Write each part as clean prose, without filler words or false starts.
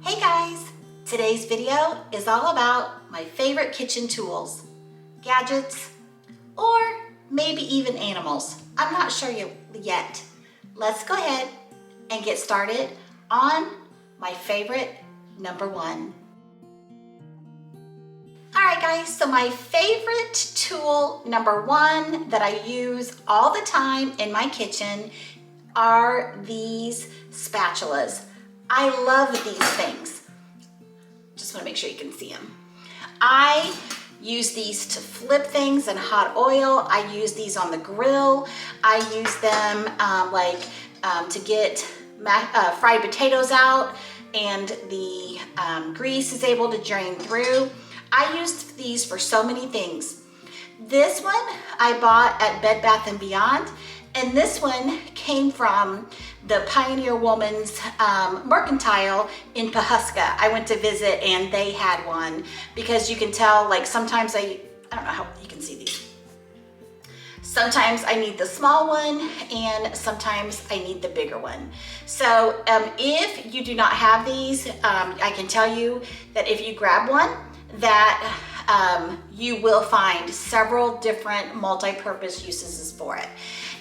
Hey guys! Today's video is all about my favorite kitchen tools, gadgets, or maybe even animals. I'm not sure yet. Let's go ahead and get started on my favorite number one. Alright guys, so my favorite tool number one that I use all the time in my kitchen are these spatulas. I love these things. Just want to make sure you can see them. I use these to flip things in hot oil. I use these on the grill. I use them to get fried potatoes out and the grease is able to drain through. I use these for so many things. This one I bought at Bed Bath & Beyond, and this one came from the Pioneer Woman's Mercantile in Pawhuska. I went to visit and they had one because you can tell, like sometimes I don't know how you can see these. Sometimes I need the small one and sometimes I need the bigger one. So if you do not have these, I can tell you that if you grab one, that you will find several different multi-purpose uses for it.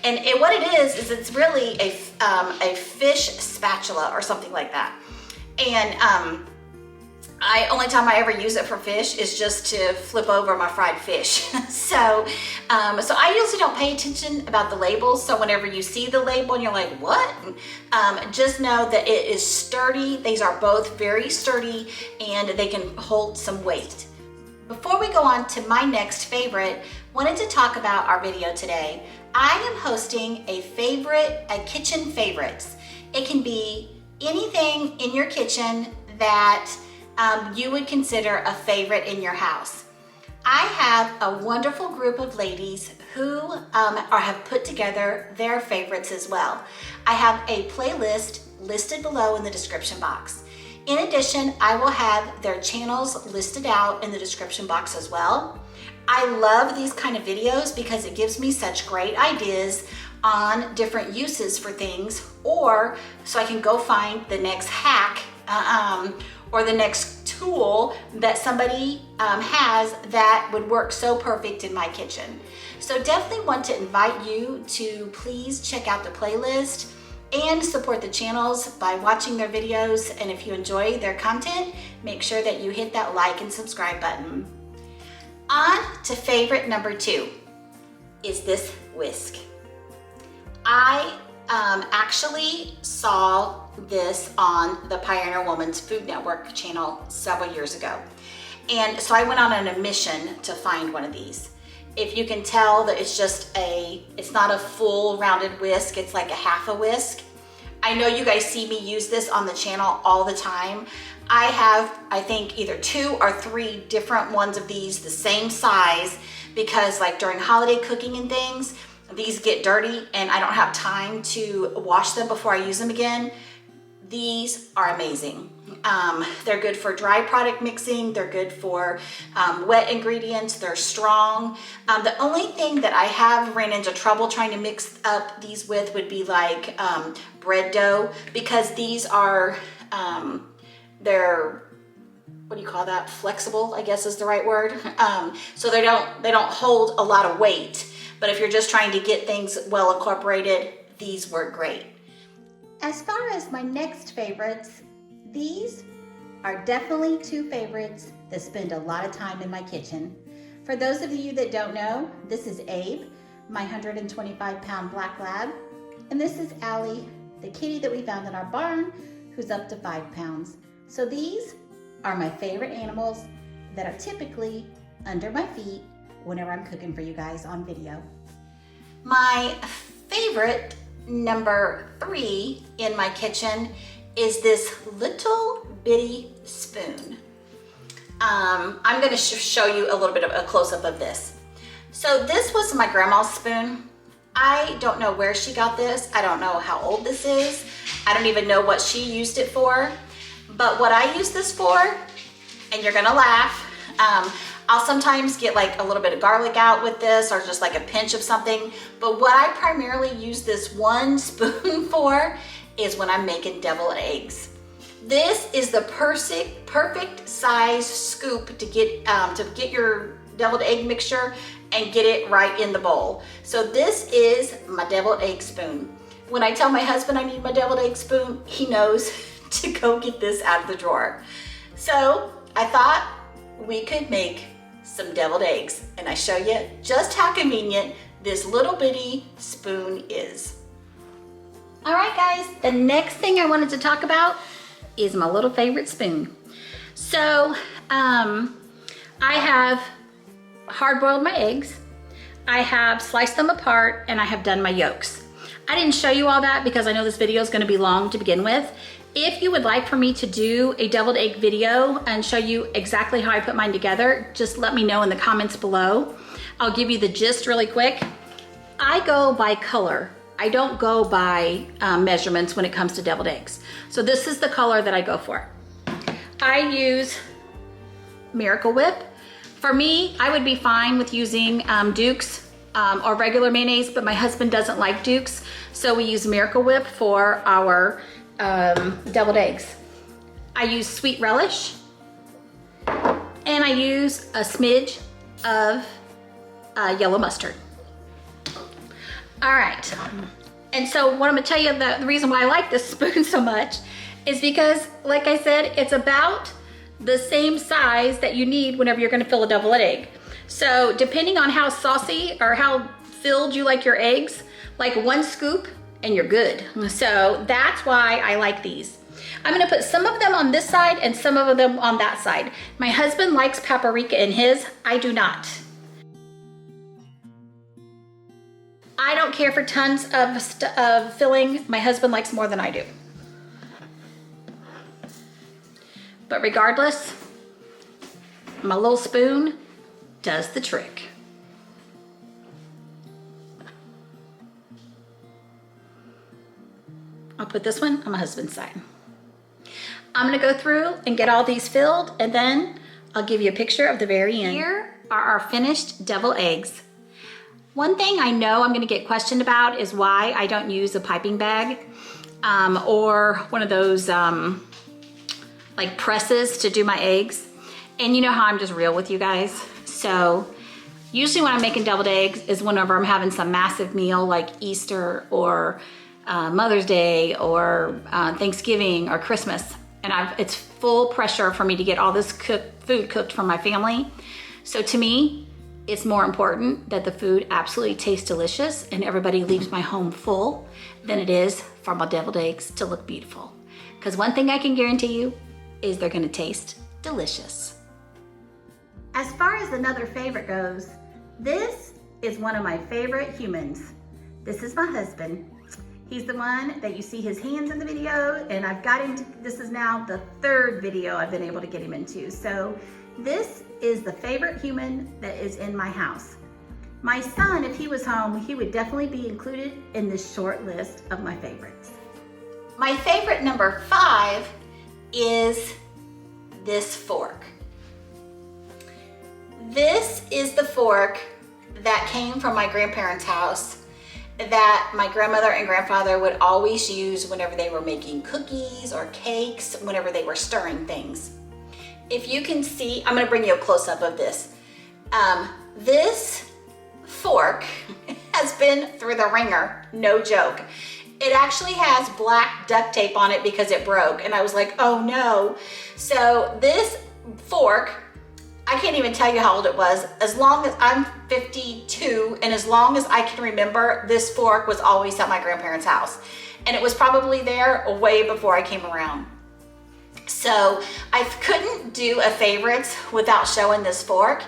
And what it is it's really a fish spatula or something like that. And only time I ever use it for fish is just to flip over my fried fish. So I usually don't pay attention about the labels. So whenever you see the label and you're like, what? Just know that it is sturdy. These are both very sturdy and they can hold some weight. Before we go on to my next favorite, wanted to talk about our video today. I am hosting a kitchen favorites. It can be anything in your kitchen that you would consider a favorite in your house. I have a wonderful group of ladies who have put together their favorites as well. I have a playlist listed below in the description box. In addition, I will have their channels listed out in the description box as well. I love these kind of videos because it gives me such great ideas on different uses for things, or so I can go find the next hack or the next tool that somebody has that would work so perfect in my kitchen. So definitely want to invite you to please check out the playlist and support the channels by watching their videos. And if you enjoy their content, make sure that you hit that like and subscribe button. On to favorite number two is this whisk. I actually saw this on the Pioneer Woman's Food Network channel several years ago. And so I went on a mission to find one of these. If you can tell that it's not a full rounded whisk, it's like a half a whisk. I know you guys see me use this on the channel all the time. I have, I think, either 2 or 3 different ones of these the same size because like during holiday cooking and things, these get dirty and I don't have time to wash them before I use them again. These are amazing. They're good for dry product mixing. They're good for wet ingredients. They're strong. The only thing that I have ran into trouble trying to mix up these with would be like bread dough, because these are, they're, what do you call that? Flexible, I guess is the right word. So they don't hold a lot of weight. But if you're just trying to get things well incorporated, these work great. As far as my next favorites, these are definitely 2 favorites that spend a lot of time in my kitchen. For those of you that don't know, this is Abe, my 125-pound black lab, and this is Allie, the kitty that we found in our barn, who's up to 5 pounds. So these are my favorite animals that are typically under my feet whenever I'm cooking for you guys on video. My favorite number 3 in my kitchen is this little bitty spoon. I'm going to show you a little bit of a close-up of this. So this was my grandma's spoon. I don't know where she got this. I don't know how old this is. I don't even know what she used it for. But what I use this for, and you're gonna laugh, I'll sometimes get like a little bit of garlic out with this or just like a pinch of something. But what I primarily use this one spoon for is when I'm making deviled eggs. This is the perfect size scoop to get your deviled egg mixture and get it right in the bowl. So this is my deviled egg spoon. When I tell my husband I need my deviled egg spoon, he knows to go get this out of the drawer. So I thought we could make some deviled eggs, and I show you just how convenient this little bitty spoon is. All right, guys, the next thing I wanted to talk about is my little favorite spoon. So I have hard-boiled my eggs, I have sliced them apart, and I have done my yolks. I didn't show you all that because I know this video is going to be long to begin with. If you would like for me to do a deviled egg video and show you exactly how I put mine together, just let me know in the comments below. I'll give you the gist really quick. I go by color. I don't go by measurements when it comes to deviled eggs. So this is the color that I go for. I use Miracle Whip. For me, I would be fine with using Duke's or regular mayonnaise, but my husband doesn't like Duke's, so we use Miracle Whip for our deviled eggs. I use sweet relish, and I use a smidge of yellow mustard. All right, and so what I'm gonna tell you, the reason why I like this spoon so much is because, like I said, it's about the same size that you need whenever you're gonna fill a deviled egg. So depending on how saucy or how filled you like your eggs, like one scoop and you're good. So that's why I like these. I'm gonna put some of them on this side and some of them on that side. My husband likes paprika in his, I do not. I don't care for tons of filling. My husband likes more than I do. But regardless, my little spoon does the trick. I'll put this one on my husband's side. I'm gonna go through and get all these filled, and then I'll give you a picture of the very end. Here are our finished deviled eggs. One thing I know I'm gonna get questioned about is why I don't use a piping bag or one of those like presses to do my eggs. And you know how I'm just real with you guys. So usually when I'm making deviled eggs is whenever I'm having some massive meal like Easter or Mother's Day or Thanksgiving or Christmas. And it's full pressure for me to get all this food cooked for my family. So to me, it's more important that the food absolutely tastes delicious and everybody leaves my home full than it is for my deviled eggs to look beautiful. Because one thing I can guarantee you is they're gonna taste delicious. As far as another favorite goes, this is one of my favorite humans. This is my husband. He's the one that you see his hands in the video, and I've got him to, this is now the third video I've been able to get him into. So this is the favorite human that is in my house. My son, if he was home, he would definitely be included in this short list of my favorites. My favorite number 5 is this fork. This is the fork that came from my grandparents' house that my grandmother and grandfather would always use whenever they were making cookies or cakes, whenever they were stirring things. If you can see, I'm gonna bring you a close-up of this. This fork has been through the ringer, no joke. It actually has black duct tape on it because it broke, and I was like, oh no. So this fork, I can't even tell you how old it was. As long as I'm 52, and as long as I can remember, this fork was always at my grandparents' house. And it was probably there way before I came around. So I couldn't do a favorites without showing this fork.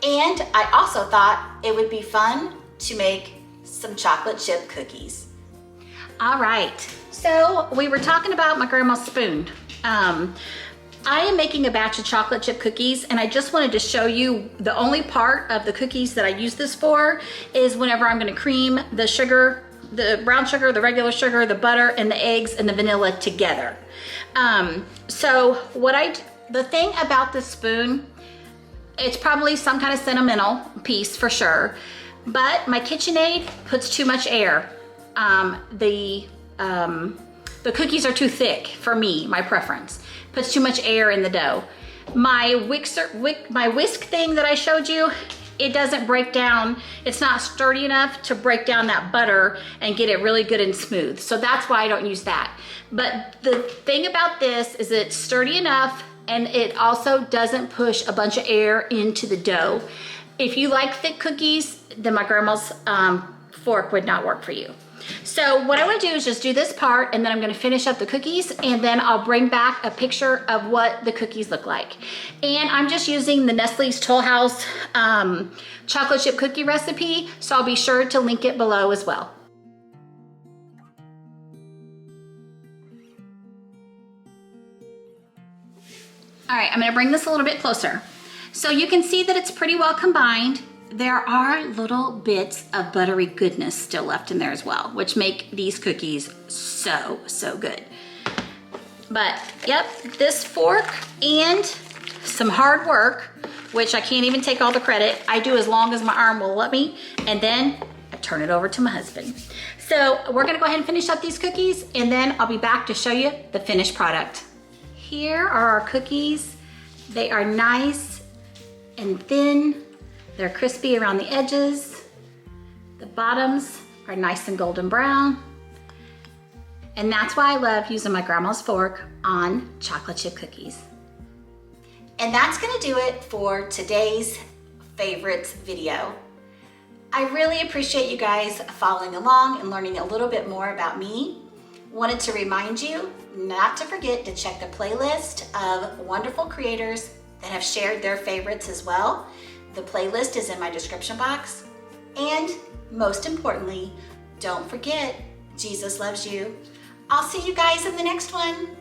And I also thought it would be fun to make some chocolate chip cookies. All right, so we were talking about my grandma's spoon. I am making a batch of chocolate chip cookies, and I just wanted to show you the only part of the cookies that I use this for is whenever I'm gonna cream the sugar, the brown sugar, the regular sugar, the butter, and the eggs and the vanilla together. So the thing about this spoon, it's probably some kind of sentimental piece for sure, but my KitchenAid puts too much air. The The cookies are too thick for me, my preference. Puts too much air in the dough. My whisk thing that I showed you, it doesn't break down. It's not sturdy enough to break down that butter and get it really good and smooth. So that's why I don't use that. But the thing about this is it's sturdy enough, and it also doesn't push a bunch of air into the dough. If you like thick cookies, then my grandma's fork would not work for you. So what I want to do is just do this part, and then I'm going to finish up the cookies, and then I'll bring back a picture of what the cookies look like. And I'm just using the Nestle's Toll House chocolate chip cookie recipe, so I'll be sure to link it below as well. All right, I'm going to bring this a little bit closer. So you can see that it's pretty well combined. There are little bits of buttery goodness still left in there as well, which make these cookies so, so good. But yep, this fork and some hard work, which I can't even take all the credit. I do as long as my arm will let me, and then I turn it over to my husband. So we're gonna go ahead and finish up these cookies, and then I'll be back to show you the finished product. Here are our cookies. They are nice and thin. They're crispy around the edges. The bottoms are nice and golden brown. And that's why I love using my grandma's fork on chocolate chip cookies. And that's gonna do it for today's favorites video. I really appreciate you guys following along and learning a little bit more about me. Wanted to remind you not to forget to check the playlist of wonderful creators that have shared their favorites as well. The playlist is in my description box. And most importantly, don't forget, Jesus loves you. I'll see you guys in the next one.